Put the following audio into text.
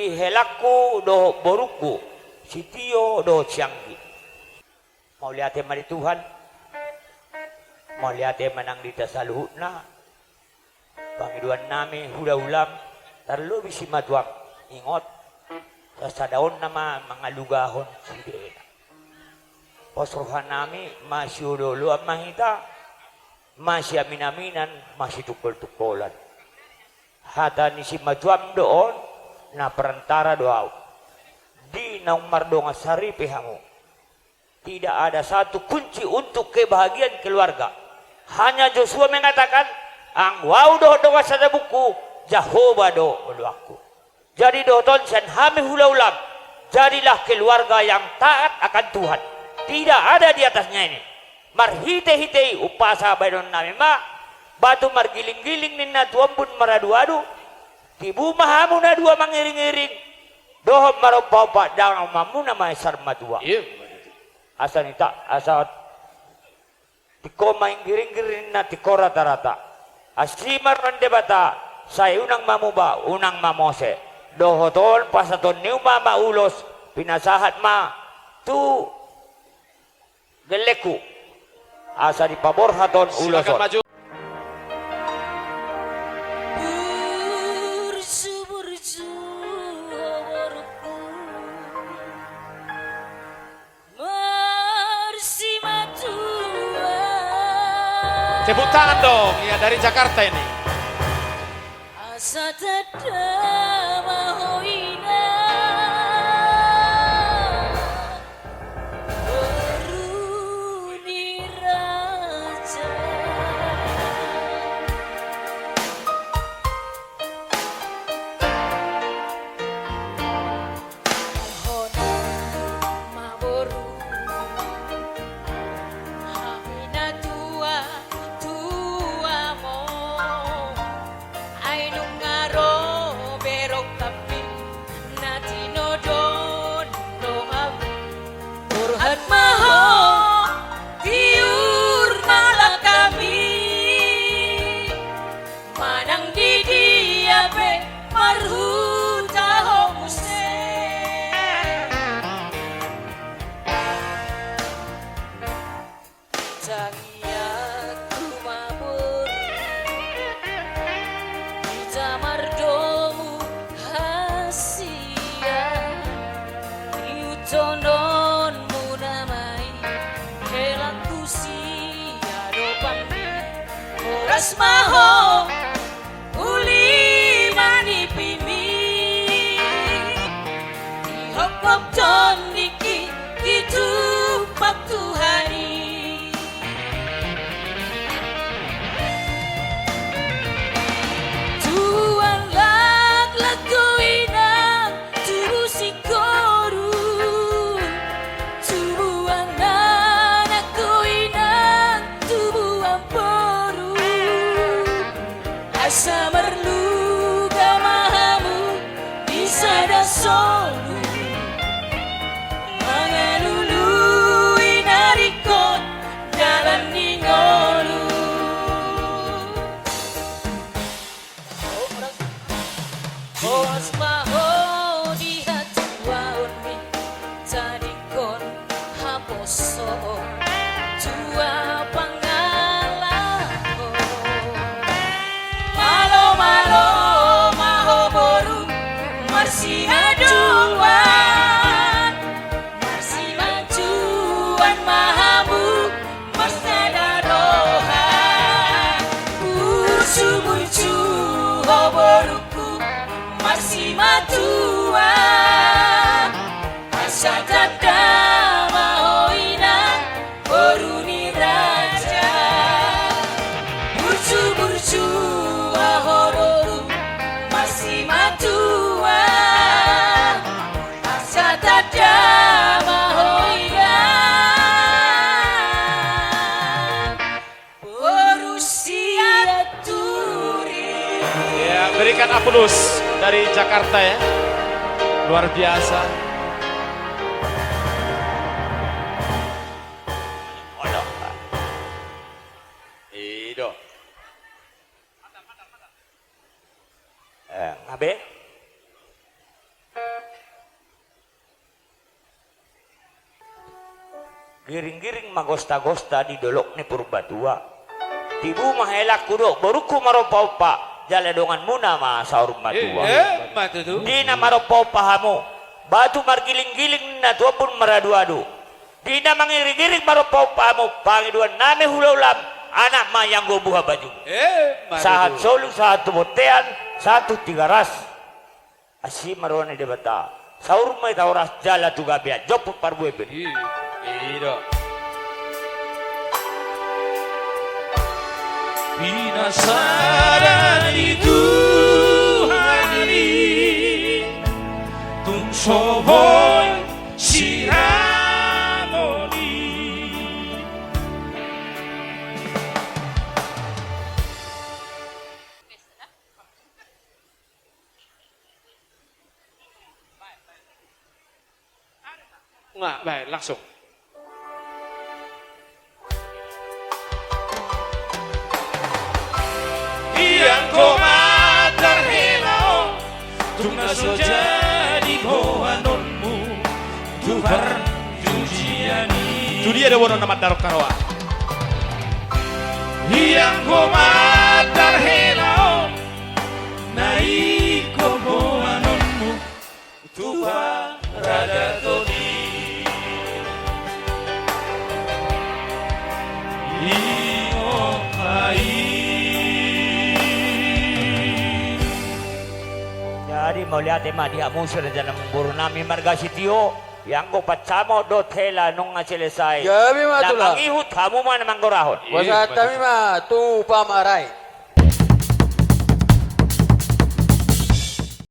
di helakku do boruku sitio do cianggi mau lihat mari Tuhan mau lihat menang di tasaluhna pangiduan nami hula ulam terlalu bisi maduang ingot sa daon nama mangalugahon sidena posrohan nami masih dulu mahita masih amin-aminan masih tukol-tukolan hata ni si maduam doon na perantara doa di nomor donga sari pihamu tidak ada satu kunci untuk kebahagiaan keluarga hanya Joshua mengatakan ang wow doa sada buku Jehovah doaku jadi doton sen hami hula ulam jadilah keluarga yang taat akan Tuhan tidak ada di atasnya ini marhite-hite upasa baydon nami ma batu margiling-giling ninna tuambun maradu-adu tibu mahamu na dua mangiring-iring dohom maropapa dang mamu na maisar madua asa nita asa tiko maingiring-giring na tiko rata-rata asimar rande bata saya unang mamuba unang mamose dohotol pasaton niu mama ulos pinasahat ma tu geleku asa di pabor haton uloson tepuk tangan dong ya dari Jakarta ini asa tada mahoina beruni raja mahona maboru hamina tua tua mo ay nung ngaro berok tapi natino don no ab urhat maho tiur malah kami manang di dia be marhuta homuse Jangiaku mabur di jamardomu hasia diutonon munamai helaku sia dopani oras maho uli mani pimi dihokop ton niki ditupak Tuhani Tuan lagu inang tubuh si koru tubuh anakku inang tubuh amporu asa merlu gamahamu bisa dasolu mangalulu inarikot dalam ningolu Oras maho di hati wauni tadikon haposo tua pangalako malo malo maho boru marsi aduan marsi majuan mahabu marsadarohan ursu-ursu hoboruku masih matua asa tanda mahoina boruni raja burcu-burcu ahororu masih matua asa tanda mahoina borusia turi ya berikan aplaus dari Jakarta ya luar biasa Ido ngabe giring-giring magosta-gosta di dolok ni Purbatua. Tibu mahelak kudo baruku maropa-opa jaladongan muna ma saur matua. Matutu. Di na maropa-opa hamo. Batu margiling-giling na tua pun maradu-adu. Di na mangiring-giring maropa-opa hamo pangiduan name hulaulam anak mayang go buha baju. Saat solu, saat botean, satu tiga ras. Asi marone de bata. Saur mai tauras jala tuga bia jopu parbuebe. Iro. Pinasaran itu hari tung soboy siramoni. Nggak, baik, langsung. Yang komatar helao tungna sojadi bohanonmu tufar jujiani. Itu dia ada wono nama darok karawa. Yang komatar helao naiko bohanonmu tufar radatoni. Jadi mau lihat emang dia musuh dan mengguru nami marga sitio yang ko pacamo do tela nung nga selesai. Gabi matulah. Namang ihut kamu mana manggorahon. Wasa kami mah tu pamaray.